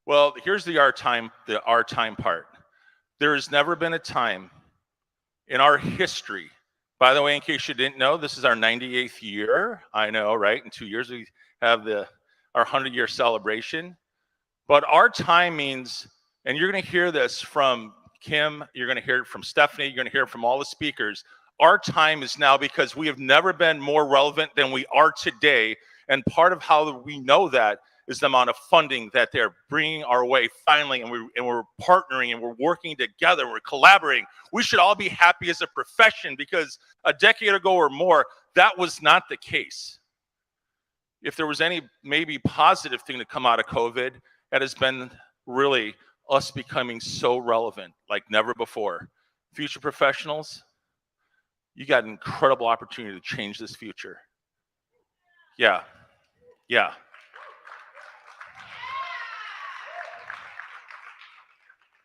Well, here's the our time part. There has never been a time in our history. By the way, in case you didn't know, this is our 98th year. I know, right? In 2 years we have our 100-year celebration. But our time means, and you're going to hear this from Kymm, you're going to hear it from Stephanie, you're going to hear it from all the speakers. Our time is now because we have never been more relevant than we are today. And part of how we know that is the amount of funding that they're bringing our way finally, and we're partnering and we're working together, we're collaborating. We should all be happy as a profession, because a decade ago or more, that was not the case. If there was any maybe positive thing to come out of COVID, it has been really us becoming so relevant like never before. Future professionals, you got an incredible opportunity to change this future. Yeah.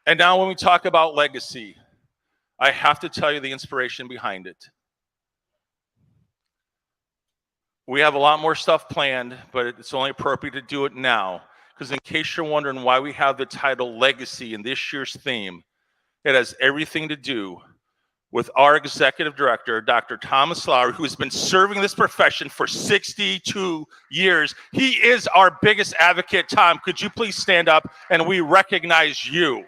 And now when we talk about legacy, I have to tell you the inspiration behind it. We have a lot more stuff planned, but it's only appropriate to do it now, because in case you're wondering why we have the title Legacy in this year's theme, it has everything to do with our executive director, Dr. Thomas Lowry, who has been serving this profession for 62 years. He is our biggest advocate. Tom, could you please stand up and we recognize you?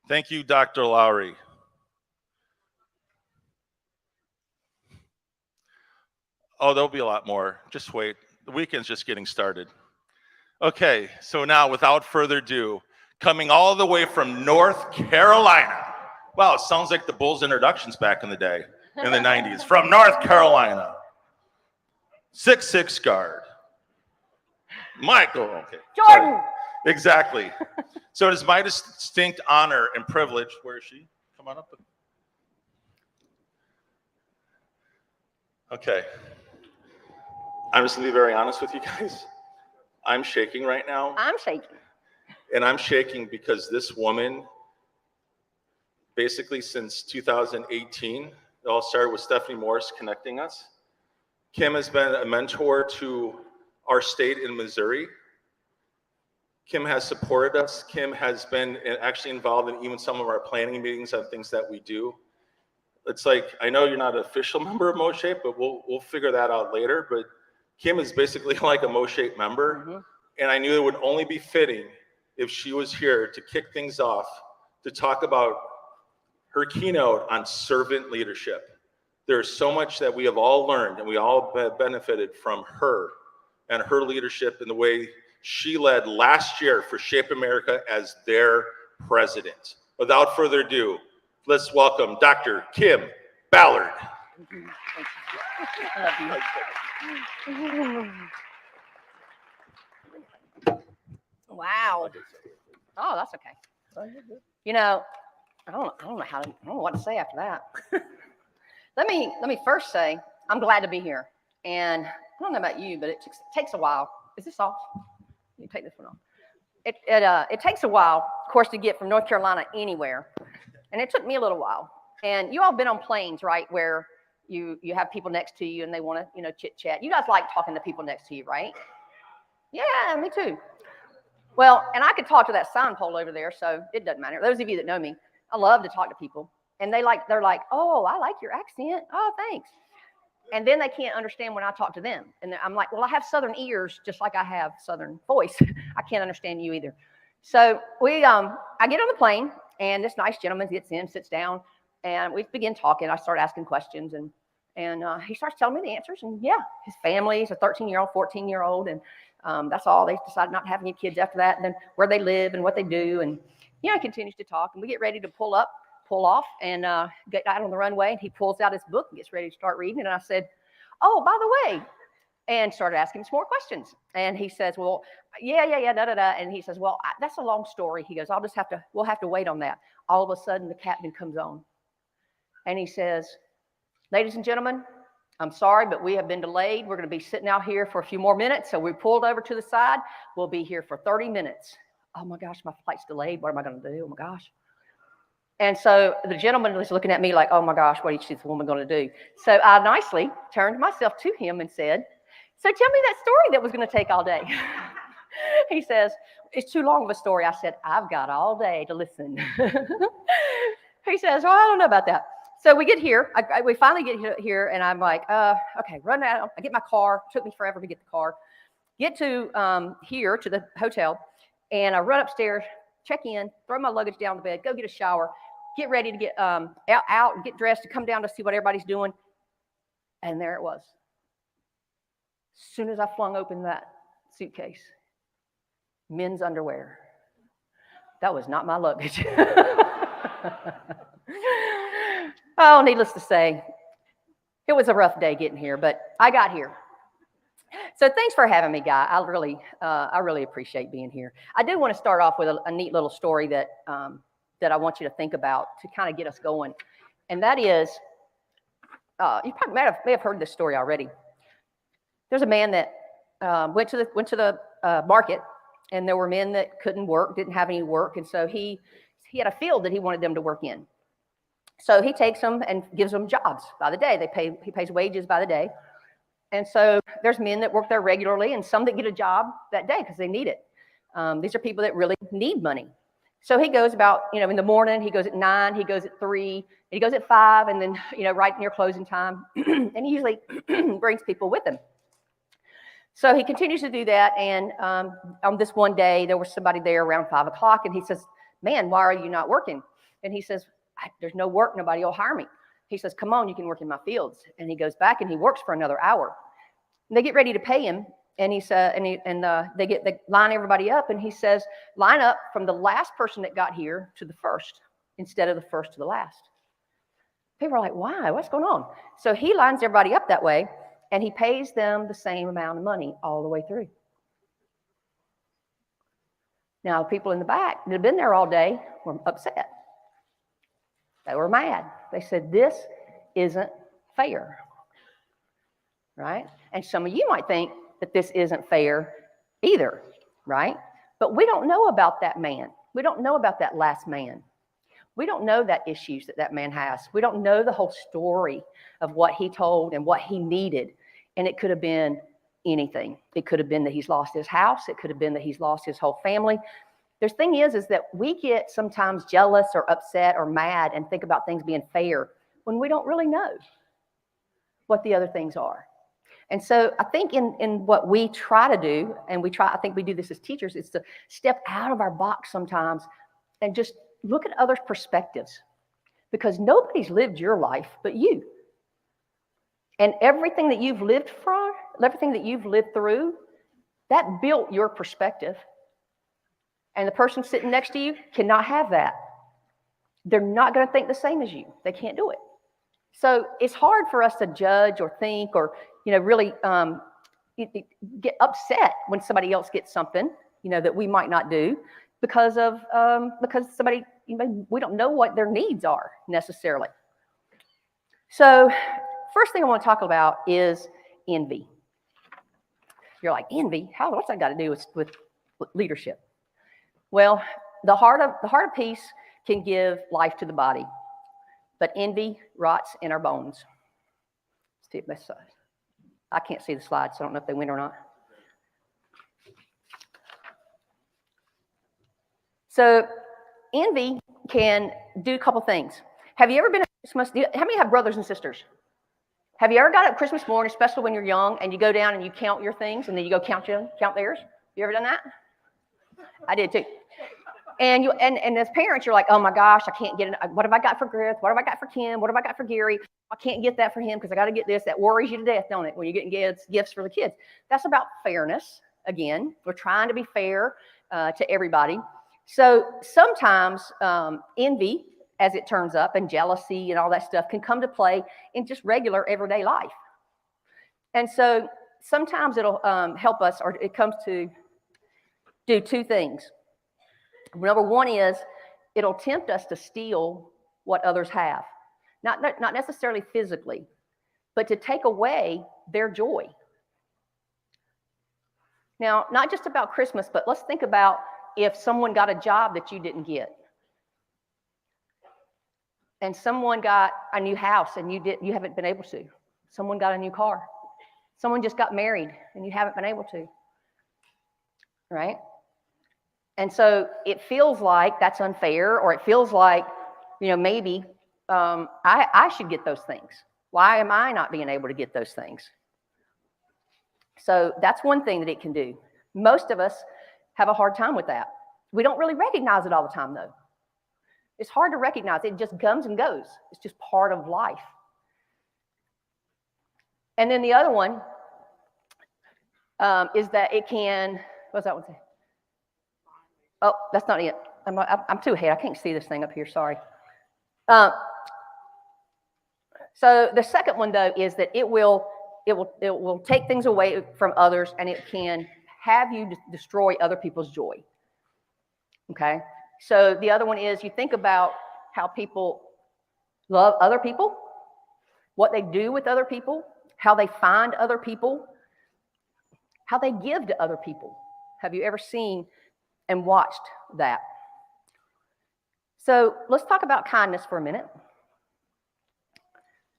Thank you, Dr. Lowry. Oh, there'll be a lot more. Just wait. The weekend's just getting started. Okay, so now without further ado, coming all the way from North Carolina. Wow, it sounds like the Bulls introductions back in the day, in the 90s. From North Carolina, 6'6" guard. Michael, okay. Jordan. Sorry. Exactly. So it is my distinct honor and privilege. Where is she? Come on up. Okay. I'm just going to be very honest with you guys. I'm shaking right now. I'm shaking. And I'm shaking because this woman, basically since 2018, it all started with Stephanie Morris connecting us. Kymm has been a mentor to our state in Missouri. Kymm has supported us. Kymm has been actually involved in even some of our planning meetings on things that we do. It's like, I know you're not an official member of MoShape, but we'll figure that out later. But Kymm is basically like a MoShape member. Mm-hmm. And I knew it would only be fitting if she was here to kick things off, to talk about her keynote on servant leadership. There's so much that we have all learned and we all benefited from her and her leadership in the way she led last year for Shape America as their president. Without further ado, let's welcome Dr. Kymm Ballard. Wow. Oh, that's okay. You know, I don't know what to say after that. Let me first say I'm glad to be here, and I don't know about you, but it takes a while. Is this off? You take this one off. It takes a while, of course, to get from North Carolina anywhere, and it took me a little while. And you all been on planes, right, where you have people next to you and they want to chit chat. You guys like talking to people next to you, right? Yeah, me too. Well, and I could talk to that sign pole over there, so it doesn't matter. Those of you that know me, I love to talk to people, and they're like, oh, I like your accent. Oh, thanks. And then they can't understand when I talk to them. And I'm like, well, I have Southern ears, just like I have Southern voice. I can't understand you either. So I get on the plane, and this nice gentleman gets in, sits down, and we begin talking. I start asking questions, and he starts telling me the answers. And yeah, his family is a 13-year-old, 14-year-old, and that's all. They decided not to have any kids after that, and then where they live and what they do. And he continues to talk, and we get ready to pull off, and get out on the runway. And he pulls out his book and gets ready to start reading. And I said, oh, by the way, and started asking him some more questions. And he says, well, yeah, da-da-da. And he says, well, that's a long story. He goes, we'll have to wait on that. All of a sudden, the captain comes on. And he says, ladies and gentlemen, I'm sorry, but we have been delayed. We're going to be sitting out here for a few more minutes. So we pulled over to the side. We'll be here for 30 minutes. Oh my gosh, my flight's delayed. What am I going to do? Oh my gosh. And so the gentleman was looking at me like, oh my gosh, what is this woman going to do? So I nicely turned myself to him and said, so tell me that story that was going to take all day. He says, it's too long of a story. I said, I've got all day to listen. He says, well, I don't know about that. So we get here. We finally get here, and I'm like, okay, run out. I get my car. It took me forever to get the car. Get to here, to the hotel, and I run upstairs, check in, throw my luggage down the bed, go get a shower, get ready to get out and get dressed to come down to see what everybody's doing. And there it was. As soon as I flung open that suitcase, men's underwear. That was not my luggage. Oh, needless to say, it was a rough day getting here, but I got here. So thanks for having me, Guy. I really appreciate being here. I do want to start off with a neat little story that I want you to think about to kind of get us going, and that is, you probably may have heard this story already. There's a man that went to the market, and there were men that couldn't work, didn't have any work, and so he had a field that he wanted them to work in. So he takes them and gives them jobs by the day. He pays wages by the day. And so there's men that work there regularly and some that get a job that day because they need it. These are people that really need money. So he goes about, in the morning, he goes at 9, he goes at 3, he goes at 5, and then, right near closing time. And he usually brings people with him. So he continues to do that. And on this one day, there was somebody there around 5 o'clock, and he says, man, why are you not working? And he says, there's no work, nobody will hire me. He says, come on, you can work in my fields. And he goes back and he works for another hour. And they get ready to pay him, and he said, they line everybody up, and he says, line up from the last person that got here to the first instead of the first to the last. People are like, why? What's going on? So he lines everybody up that way, and he pays them the same amount of money all the way through. Now, the people in the back that had been there all day were upset. They were mad. They said, this isn't fair, right? And some of you might think that this isn't fair either, right? But we don't know about that man. We don't know about that last man. We don't know that issues that man has. We don't know the whole story of what he told and what he needed. And it could have been anything. It could have been that he's lost his house. It could have been that he's lost his whole family. The thing is that we get sometimes jealous or upset or mad and think about things being fair when we don't really know what the other things are. And so I think in what we try to do, and I think we do this as teachers, is to step out of our box sometimes and just look at others' perspectives, because nobody's lived your life but you. And everything that you've lived through, that built your perspective. And the person sitting next to you cannot have that. They're not going to think the same as you. They can't do it. So it's hard for us to judge or think or, really get upset when somebody else gets something, that we might not do because somebody, we don't know what their needs are necessarily. So first thing I want to talk about is envy. You're like, envy? What's that got to do with leadership? Well, the heart of peace can give life to the body, but envy rots in our bones. Let's see if this side. I can't see the slides, so I don't know if they went or not. So envy can do a couple things. Have you ever been at Christmas? How many have brothers and sisters? Have you ever got up Christmas morning, especially when you're young, and you go down and you count your things, and then you go count theirs? You ever done that? I did too. And as parents, you're like, oh my gosh, I can't get it. What have I got for Griff? What have I got for Kymm? What have I got for Gary? I can't get that for him because I got to get this. That worries you to death, don't it? When you're getting gifts for the kids. That's about fairness. Again, we're trying to be fair to everybody. So sometimes envy, as it turns up, and jealousy and all that stuff can come to play in just regular everyday life. And so sometimes it'll help us, or it comes to do two things. Number one is it'll tempt us to steal what others have. Not necessarily physically, but to take away their joy. Now, not just about Christmas, but let's think about if someone got a job that you didn't get. And someone got a new house and you haven't been able to. Someone got a new car. Someone just got married and you haven't been able to. Right? And so it feels like that's unfair, or it feels like, maybe I should get those things. Why am I not being able to get those things? So that's one thing that it can do. Most of us have a hard time with that. We don't really recognize it all the time, though. It's hard to recognize. It just comes and goes. It's just part of life. And then the other one is that it can, what's that one say? Oh, that's not it. I'm too ahead. I can't see this thing up here. Sorry. So the second one, though, is that it will take things away from others, and it can have you destroy other people's joy. Okay? So the other one is you think about how people love other people, what they do with other people, how they find other people, how they give to other people. Have you ever seen and watched that? So let's talk about kindness for a minute.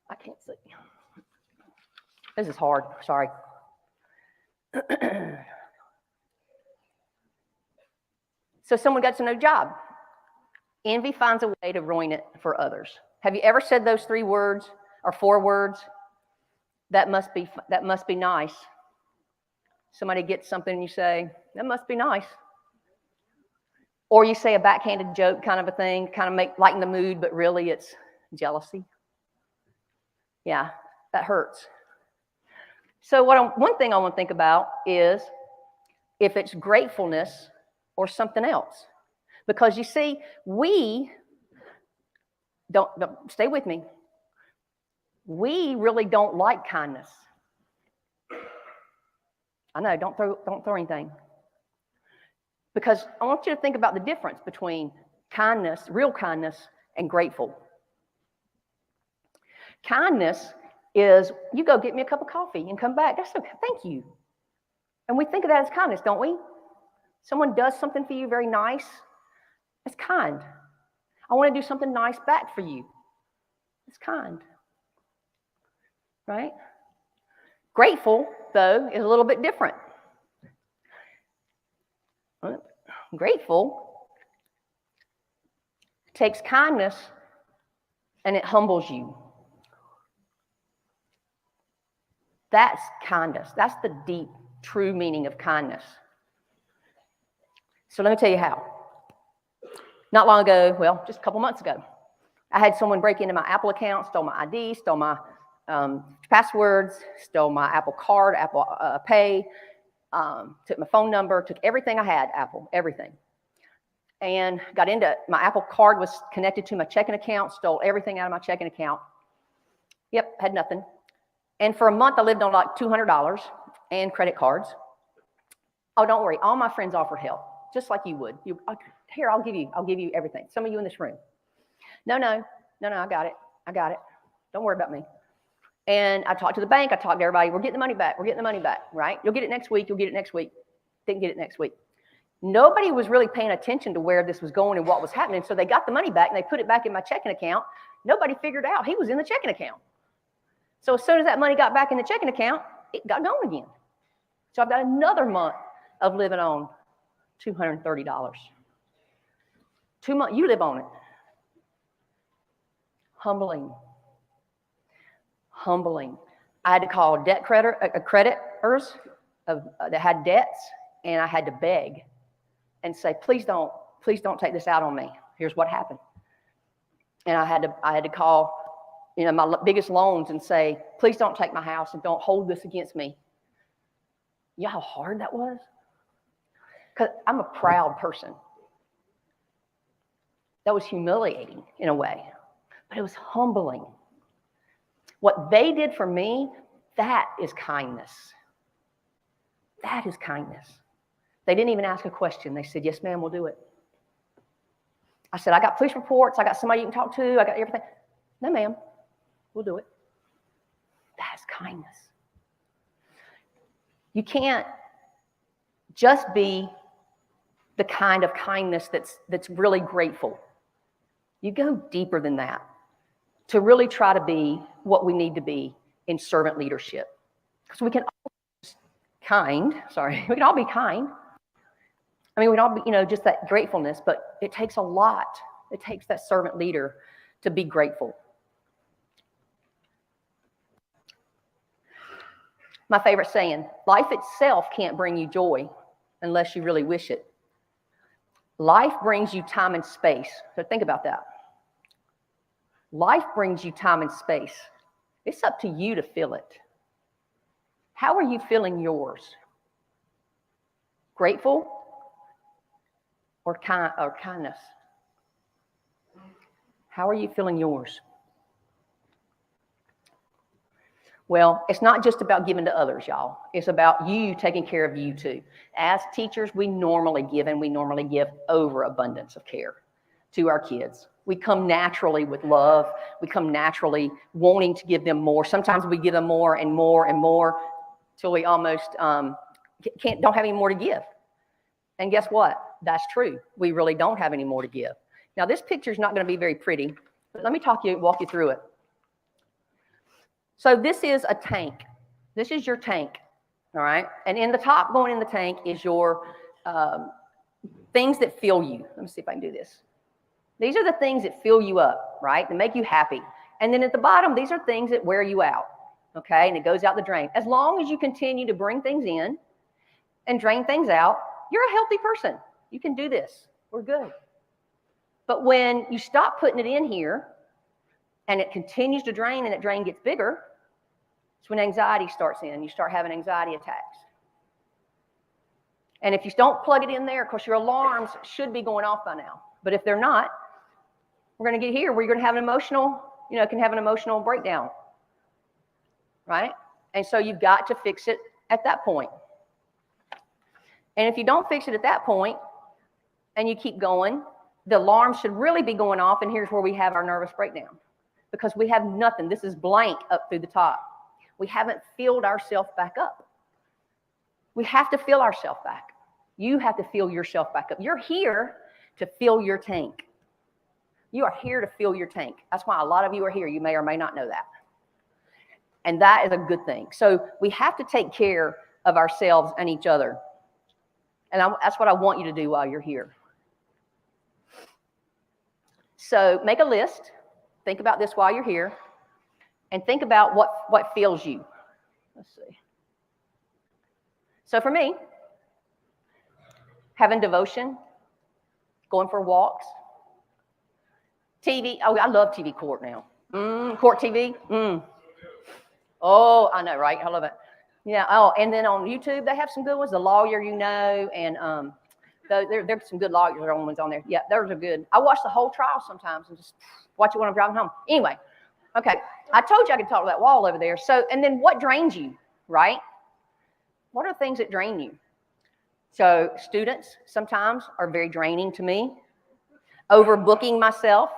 I can't see. This is hard. Sorry. So someone gets a new job. Envy finds a way to ruin it for others. Have you ever said those 3 words or 4 words? That must be nice. Somebody gets something and you say, that must be nice. Or you say a backhanded joke kind of a thing, kind of lighten the mood, but really it's jealousy. Yeah, that hurts. So one thing I want to think about is if it's gratefulness or something else. Because you see, we don't stay with me. We really don't like kindness. I know, don't throw anything. Because I want you to think about the difference between kindness, real kindness, and grateful. Kindness is you go get me a cup of coffee and come back. That's okay. Thank you. And we think of that as kindness, don't we? Someone does something for you very nice. It's kind. I want to do something nice back for you. It's kind. Right? Grateful, though, is a little bit different. Grateful takes kindness and it humbles you. That's kindness. That's the deep, true meaning of kindness. So let me tell you how. Not long ago, well, just a couple months ago, I had someone break into my Apple account, stole my ID, stole my passwords, stole my Apple card, Apple Pay, took my phone number, took everything I had, Apple, everything. And got into it. My Apple card was connected to my checking account, stole everything out of my checking account. Yep, had nothing. And for a month, I lived on like $200 and credit cards. Oh, don't worry. All my friends offered help, just like you would. Here, I'll give you everything. Some of you in this room. No, I got it. Don't worry about me. And I talked to the bank. I talked to everybody. We're getting the money back, right? You'll get it next week. Didn't get it next week. Nobody was really paying attention to where this was going and what was happening. So they got the money back and they put it back in my checking account. Nobody figured out he was in the checking account. So as soon as that money got back in the checking account, it got going again. So I've got another month of living on $230. 2 months, you live on it. Humbling. I had to call creditors that had debts, and I had to beg and say, please don't take this out on me. Here's what happened. And I had to call, my biggest loans and say, please don't take my house and don't hold this against me. You know how hard that was? Because I'm a proud person. That was humiliating in a way, but it was humbling. What they did for me, that is kindness. That is kindness. They didn't even ask a question. They said, yes, ma'am, we'll do it. I said, I got police reports. I got somebody you can talk to. I got everything. No, ma'am, we'll do it. That That's kindness. You can't just be the kind of kindness that's really grateful. You go deeper than that to really try to be what we need to be in servant leadership. Because we can all be kind, we can all be kind. I mean, we'd all be, just that gratefulness, but it takes a lot. It takes that servant leader to be grateful. My favorite saying, life itself can't bring you joy unless you really wish it. Life brings you time and space. So think about that. Life brings you time and space. It's up to you to feel it. How are you feeling yours? Grateful or kindness? How are you feeling yours? Well, it's not just about giving to others, y'all. It's about you taking care of you too. As teachers, we normally give, and we normally give overabundance of care to our kids. We come naturally with love. We come naturally wanting to give them more. Sometimes we give them more and more and more till we almost don't have any more to give. And guess what? That's true. We really don't have any more to give. Now, this picture is not going to be very pretty, but let me walk you through it. So this is a tank. This is your tank, all right? And in the top, going in the tank, is your things that fill you. Let me see if I can do this. These are the things that fill you up, right? That make you happy. And then at the bottom, these are things that wear you out, okay? And it goes out the drain. As long as you continue to bring things in and drain things out, you're a healthy person. You can do this. We're good. But when you stop putting it in here and it continues to drain and that drain gets bigger, it's when anxiety starts in. You start having anxiety attacks. And if you don't plug it in there, of course, your alarms should be going off by now. But if they're not, we're going to get here where you're going to have an emotional breakdown, right? And so you've got to fix it at that point. And if you don't fix it at that point and you keep going, the alarm should really be going off, and here's where we have our nervous breakdown. Because we have nothing. This is blank up through the top. We haven't filled ourselves back up. We have to fill ourselves back. You have to fill yourself back up. You're here to fill your tank. You are here to fill your tank. That's why a lot of you are here. You may or may not know that. And that is a good thing. So we have to take care of ourselves and each other. And that's what I want you to do while you're here. So make a list. Think about this while you're here. And think about what fills you. Let's see. So for me, having devotion, going for walks, TV. Oh, I love TV court now. Court TV. Oh, I know, right? I love it. Yeah. Oh, and then on YouTube, they have some good ones. The Lawyer You Know, and there's some good lawyer ones on there. Yeah, those are good. I watch the whole trial sometimes and just watch it when I'm driving home. Anyway, okay. I told you I could talk to that wall over there. So, and then what drains you, right? What are things that drain you? So students sometimes are very draining to me. Overbooking myself.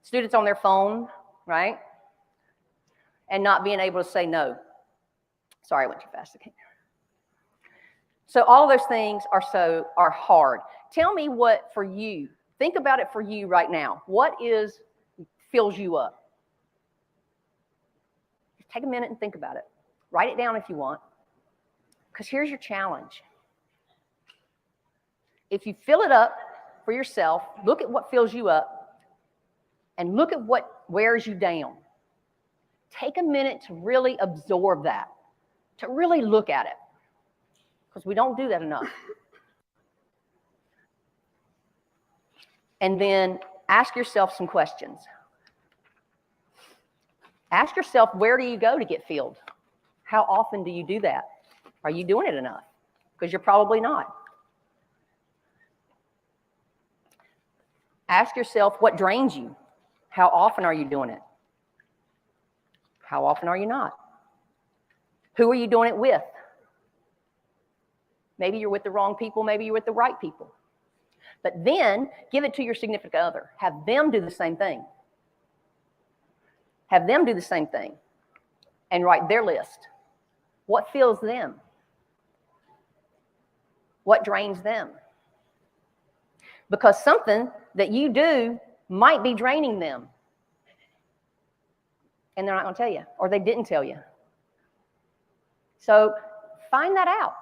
Students on their phone, right? And not being able to say no. Sorry, I went too fast. Okay. So all those things are hard. Tell me what for you. Think about it for you right now. What fills you up? Just take a minute and think about it. Write it down if you want. Because here's your challenge. If you fill it up for yourself, look at what fills you up and look at what wears you down. Take a minute to really absorb that, to really look at it, because we don't do that enough. And then ask yourself some questions. Ask yourself, where do you go to get filled? How often do you do that? Are you doing it enough? Because you're probably not. Ask yourself, what drains you? How often are you doing it? How often are you not? Who are you doing it with? Maybe you're with the wrong people. Maybe you're with the right people. But then give it to your significant other. Have them do the same thing. Have them do the same thing. and write their list. What fills them? What drains them? Because something that you do might be draining them. And they're not going to tell you, or they didn't tell you. So find that out.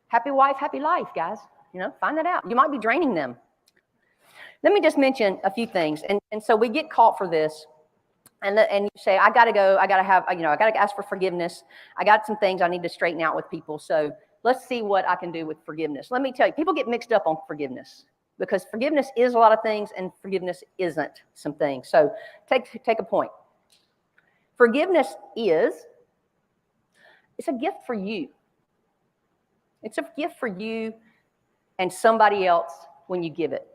Happy wife, happy life, guys. You know, find that out. You might be draining them. Let me just mention a few things. And so we get caught for this. And you say, I got to go. I got to have, you know, I got to ask for forgiveness. I got some things I need to straighten out with people. So let's see what I can do with forgiveness. Let me tell you, people get mixed up on forgiveness because forgiveness is a lot of things and forgiveness isn't some things. So take a point. Forgiveness it's a gift for you. It's a gift for you and somebody else when you give it.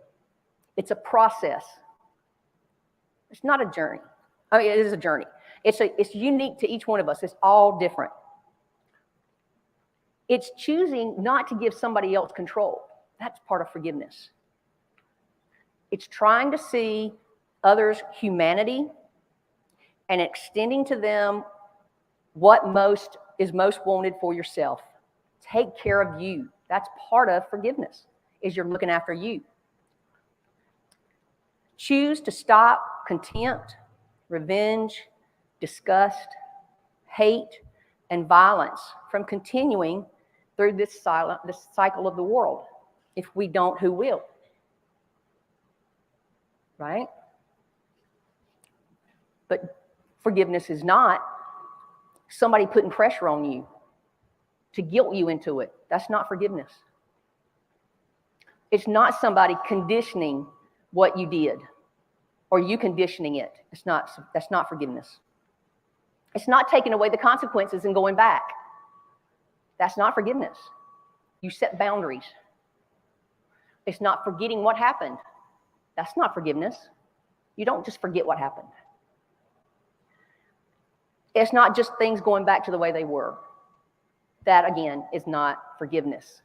It's a process. It's not a journey. I mean, it is a journey. It's unique to each one of us. It's all different. It's choosing not to give somebody else control. That's part of forgiveness. It's trying to see others' humanity and extending to them what is most wanted for yourself. Take care of you. That's part of forgiveness, is you're looking after you. Choose to stop contempt, revenge, disgust, hate, and violence from continuing through this cycle of the world. If we don't, who will? Right? But forgiveness is not somebody putting pressure on you to guilt you into it. That's not forgiveness. It's not somebody conditioning what you did or you conditioning it. That's not forgiveness. It's not taking away the consequences and going back. That's not forgiveness. You set boundaries. It's not forgetting what happened. That's not forgiveness. You don't just forget what happened. It's not just things going back to the way they were. That, again, is not forgiveness.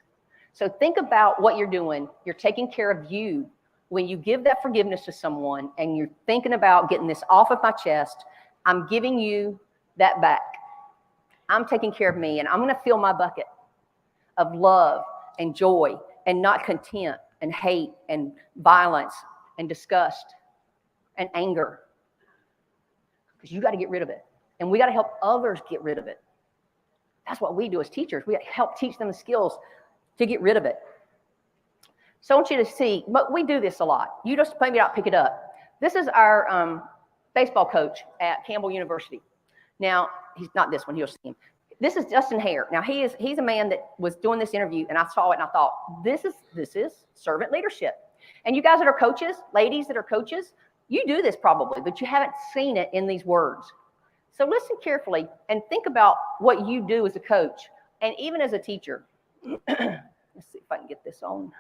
So think about what you're doing. You're taking care of you. When you give that forgiveness to someone and you're thinking about getting this off of my chest, I'm giving you that back. I'm taking care of me, and I'm going to fill my bucket of love and joy and not contempt and hate and violence and disgust and anger. Because you got to get rid of it. And we got to help others get rid of it. That's what we do as teachers. We help teach them the skills to get rid of it. So I want you to see, but we do this a lot. You just maybe not pick it up. This is our baseball coach at Campbell University. Now, he's not this one, you'll see him. This is Justin Hare. Now, he's a man that was doing this interview, and I saw it, and I thought, this is servant leadership. And you guys that are coaches, ladies that are coaches, you do this probably, but you haven't seen it in these words. So listen carefully and think about what you do as a coach and even as a teacher. Let's see if I can get this on.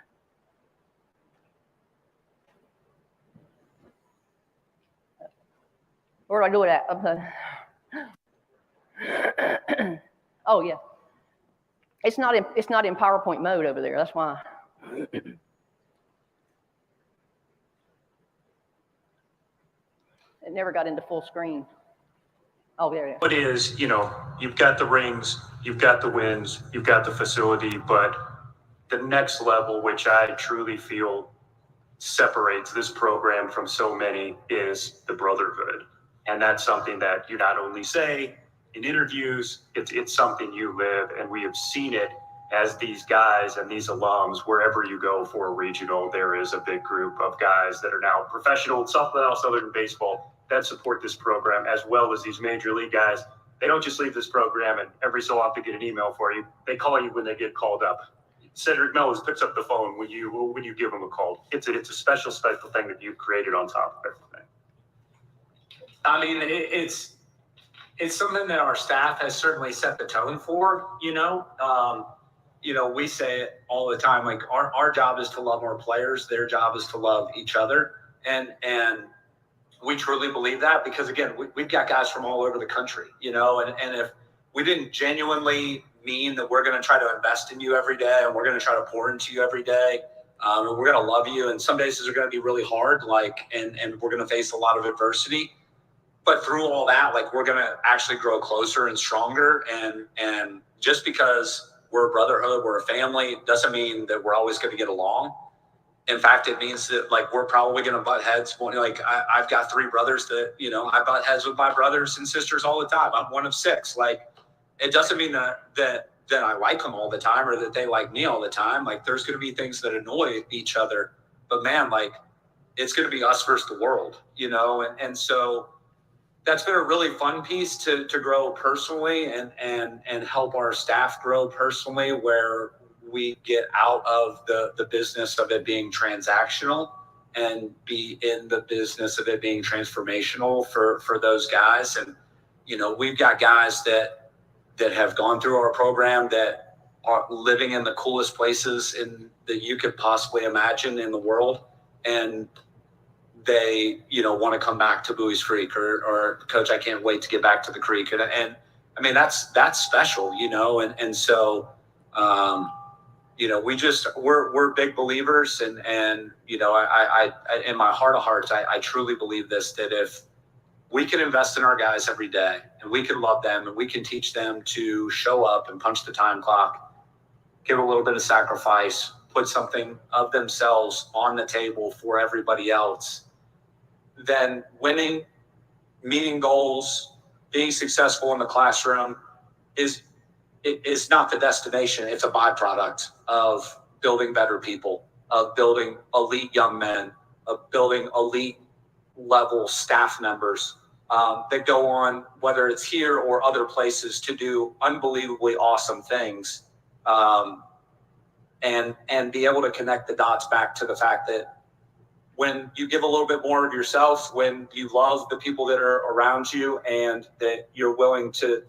Where do I do it at? Oh yeah, it's not in PowerPoint mode over there. That's why. It never got into full screen. Oh, there. What is, you've got the rings, you've got the wins, you've got the facility, but the next level, which I truly feel separates this program from so many, is the brotherhood. And that's something that you not only say in interviews, it's something you live, and we have seen it as these guys and these alums, wherever you go for a regional, there is a big group of guys that are now professional in something else other than baseball that support this program, as well as these major league guys. They don't just leave this program and every so often get an email for you. They call you when they get called up. Cedric Mellis picks up the phone when you give him a call. It's a special thing that you've created on top of everything. I mean, it's something that our staff has certainly set the tone for, we say it all the time, like our job is to love our players. Their job is to love each other. And we truly believe that because, again, we've got guys from all over the country, and if we didn't genuinely mean that we're going to try to invest in you every day and we're going to try to pour into you every day, and we're going to love you. And some days are going to be really hard, and we're going to face a lot of adversity. but through all that, like, we're going to actually grow closer and stronger. And just because we're a brotherhood, we're a family, doesn't mean that we're always going to get along. In fact, it means that, like, we're probably going to butt heads. Like, I've got 3 brothers that, you know, I butt heads with my brothers and sisters all the time. I'm one of 6. Like, it doesn't mean that I like them all the time or that they like me all the time. Like, there's going to be things that annoy each other. But, man, like, it's going to be us versus the world, you know? And so that's been a really fun piece to grow personally and help our staff grow personally, where we get out of the business of it being transactional and be in the business of it being transformational for those guys. And, you know, we've got guys that have gone through our program that are living in the coolest places that you could possibly imagine in the world. And they, you know, want to come back to Bowie's Creek or Coach, I can't wait to get back to the creek. And I mean, that's special, you know? And so, you know, we're big believers, and, you know, I in my heart of hearts, I truly believe this, that if we can invest in our guys every day and we can love them and we can teach them to show up and punch the time clock, give a little bit of sacrifice, put something of themselves on the table for everybody else, then winning, meeting goals, being successful in the classroom is not the destination. It's a byproduct of building better people, of building elite young men, of building elite level staff members that go on, whether it's here or other places, to do unbelievably awesome things, and be able to connect the dots back to the fact that when you give a little bit more of yourself, when you love the people that are around you, and that you're willing to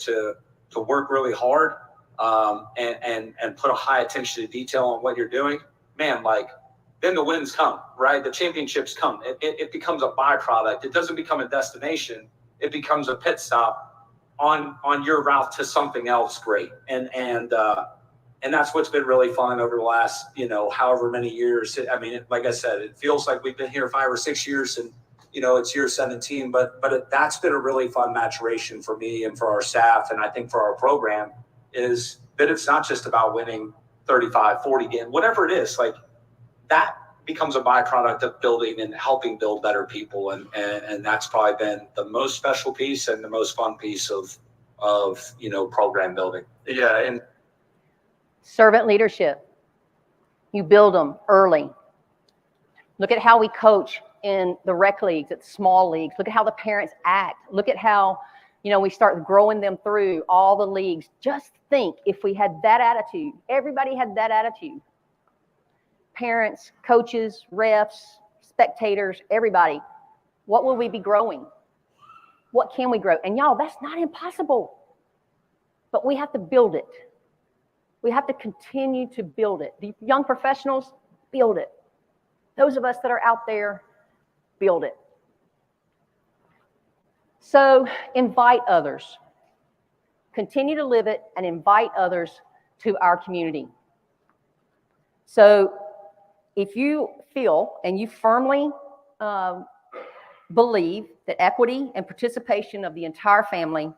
work really hard, and put a high attention to detail on what you're doing, man, like, then the wins come, right? The championships come. It becomes a byproduct. It doesn't become a destination. It becomes a pit stop on your route to something else great. And that's what's been really fun over the last, you know, however many years. I mean, like I said, it feels like we've been here 5 or 6 years, and, you know, it's year 17, but that's been a really fun maturation for me and for our staff. And I think for our program is that it's not just about winning 35, 40 games, whatever it is, like, that becomes a byproduct of building and helping build better people. And that's probably been the most special piece and the most fun piece of, you know, program building. Yeah. And Servant leadership. You build them early. Look at how we coach in the rec leagues, at small leagues. Look at how the parents act. Look at how, you know, we start growing them through all the leagues. Just think, if we had that attitude, everybody had that attitude. Parents, coaches, refs, spectators, everybody, what will we be growing? What can we grow? And y'all, that's not impossible. But we have to build it. We have to continue to build it. The young professionals, build it. Those of us that are out there, build it. So invite others. Continue to live it and invite others to our community. So if you feel and you firmly believe that equity and participation of the entire family,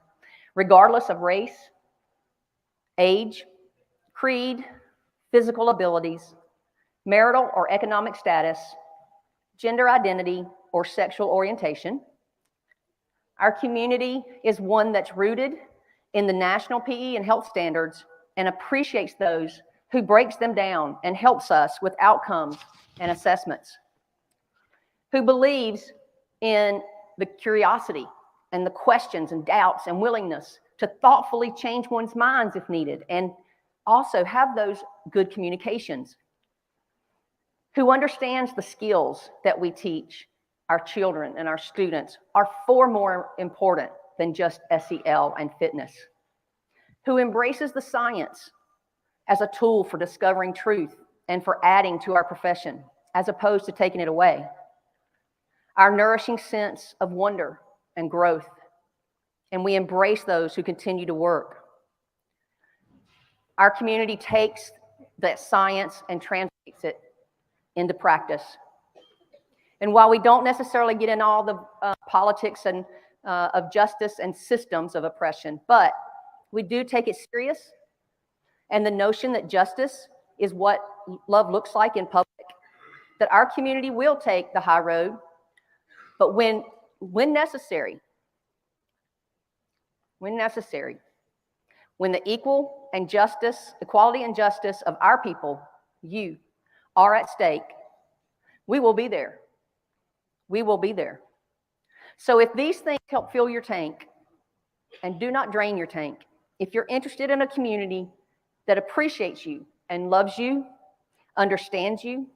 regardless of race, age, creed, physical abilities, marital or economic status, gender identity, or sexual orientation, our community is one that's rooted in the national PE and health standards and appreciates those who breaks them down and helps us with outcomes and assessments, who believes in the curiosity and the questions and doubts and willingness to thoughtfully change one's minds if needed, and also have those good communications, who understands the skills that we teach our children and our students are far more important than just SEL and fitness, who embraces the science as a tool for discovering truth and for adding to our profession, as opposed to taking it away, our nourishing sense of wonder and growth, and we embrace those who continue to work. Our community takes that science and translates it into practice. And while we don't necessarily get in all the politics and of justice and systems of oppression, but we do take it serious. And the notion that justice is what love looks like in public, that our community will take the high road, but when necessary, when the equality and justice of our people, you, are at stake, we will be there. We will be there. So if these things help fill your tank and do not drain your tank, if you're interested in a community that appreciates you and loves you, understands you,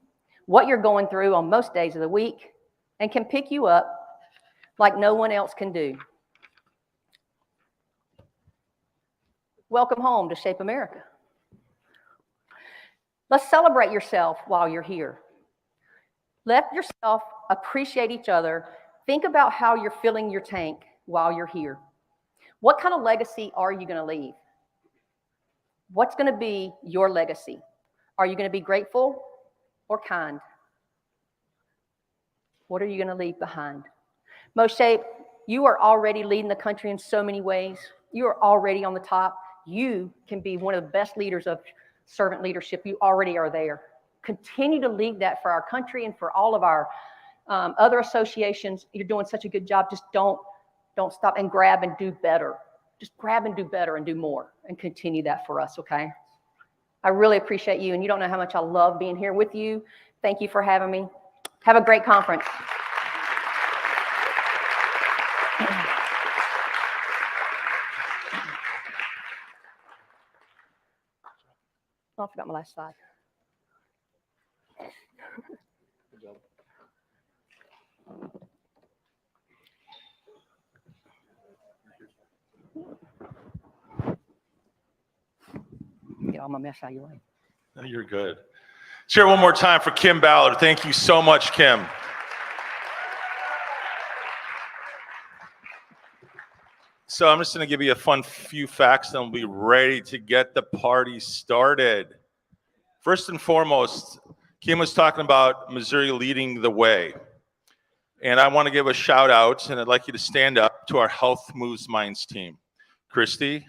what you're going through on most days of the week, and can pick you up like no one else can do, welcome home to Shape America. Let's celebrate yourself while you're here. Let yourself appreciate each other. Think about how you're filling your tank while you're here. What kind of legacy are you going to leave? What's going to be your legacy? Are you going to be grateful or kind? What are you going to leave behind? Moshe, you are already leading the country in so many ways. You are already on the top. You can be one of the best leaders of servant leadership. You already are there. Continue to lead that for our country and for all of our other associations. You're doing such a good job. Just don't stop, and grab and do better. Just grab and do better and do more, and continue that for us, okay? I really appreciate you, and you don't know how much I love being here with you. Thank you for having me. Have a great conference. Oh, I forgot my last slide. Good job. Get all my mess out of your way. No, you're good. Cheer one more time for Kymm Ballard. Thank you so much, Kymm. So I'm just going to give you a fun few facts, and we'll be ready to get the party started. First and foremost, Kymm was talking about Missouri leading the way. And I want to give a shout out, and I'd like you to stand up, to our Health Moves Minds team. Christy,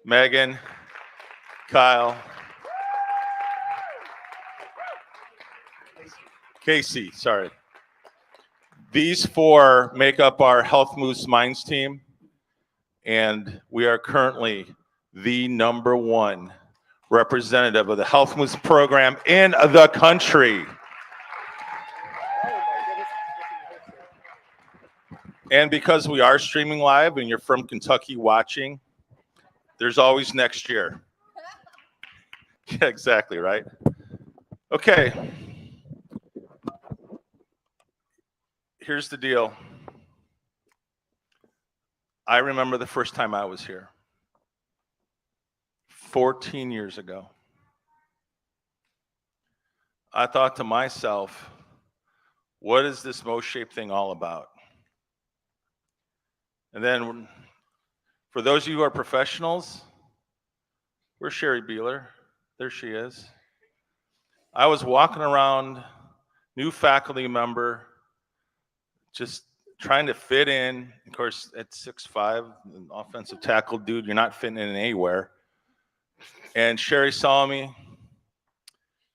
Megan, Kyle, Casey, sorry. These four make up our Health Moves Minds team, and we are currently the #1 representative of the Health Moves program in the country. And because we are streaming live and you're from Kentucky watching, there's always next year. Yeah, exactly, right? Okay. Here's the deal. I remember the first time I was here, 14 years ago. I thought to myself, what is this Mo-shaped thing all about? And then for those of you who are professionals, where's Sherry Beeler? There she is. I was walking around, new faculty member, just trying to fit in. Of course, at 6'5", an offensive tackle dude, you're not fitting in anywhere. And Sherry saw me,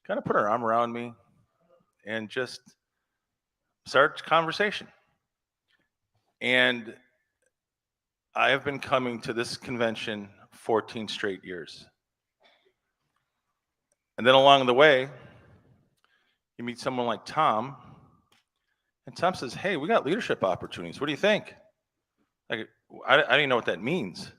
kind of put her arm around me, and just started a conversation. And I have been coming to this convention 14 straight years. And then along the way, you meet someone like Tom, and Tom says, hey, we got leadership opportunities. What do you think? Like, I didn't even know what that means.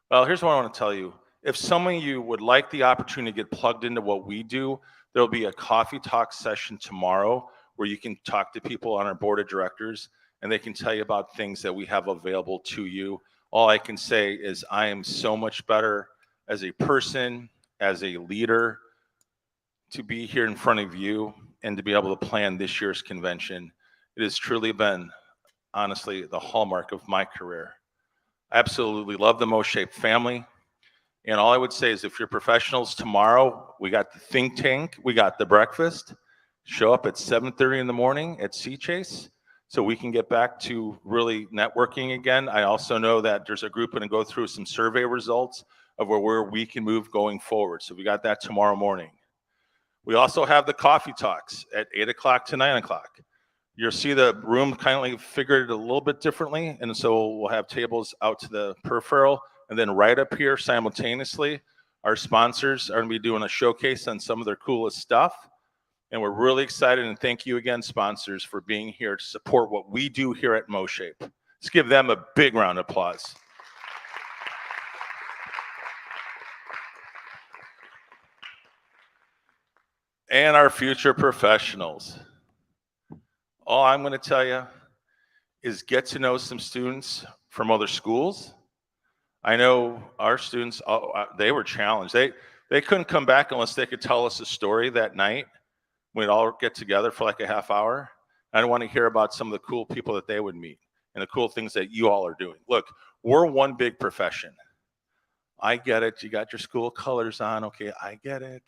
Well, here's what I want to tell you. If some of you would like the opportunity to get plugged into what we do, there'll be a coffee talk session tomorrow where you can talk to people on our board of directors, and they can tell you about things that we have available to you. All I can say is I am so much better as a person, as a leader, to be here in front of you and to be able to plan this year's convention. It has truly been, honestly, the hallmark of my career. I absolutely love the Mo-shaped family. And all I would say is if you're professionals, tomorrow, we got the think tank, we got the breakfast. Show up at 7:30 in the morning at Sea Chase. so we can get back to really networking again. I also know that there's a group going to go through some survey results of where we can move going forward. So we got that tomorrow morning. We also have the coffee talks at 8 o'clock to 9 o'clock. You'll see the room kind of figured a little bit differently. And so we'll have tables out to the peripheral, and then right up here simultaneously, our sponsors are going to be doing a showcase on some of their coolest stuff. And we're really excited, and thank you again, sponsors, for being here to support what we do here at MoShape. Let's give them a big round of applause. And our future professionals. All I'm going to tell you is get to know some students from other schools. I know our students, they were challenged. They couldn't come back unless they could tell us a story that night. We'd all get together for like a half hour. I want to hear about some of the cool people that they would meet and the cool things that you all are doing. Look, we're one big profession. I get it. You got your school colors on. Okay, I get it.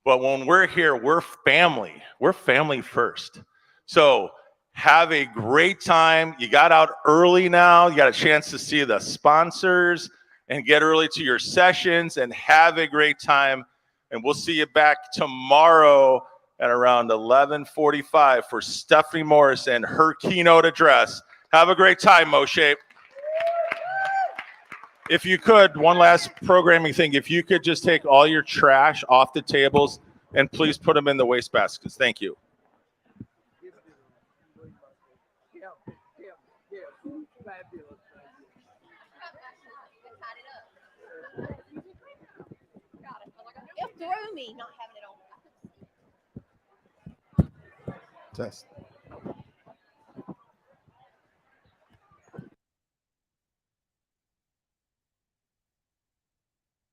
But when we're here, we're family. We're family first. So have a great time. You got out early now. You got a chance to see the sponsors and get early to your sessions, and have a great time. And we'll see you back tomorrow at around 11:45 for Stephanie Morris and her keynote address. Have a great time, MoShape. If you could, one last programming thing, if you could just take all your trash off the tables and please put them in the waste baskets. Thank you. It threw me not having it on. Test.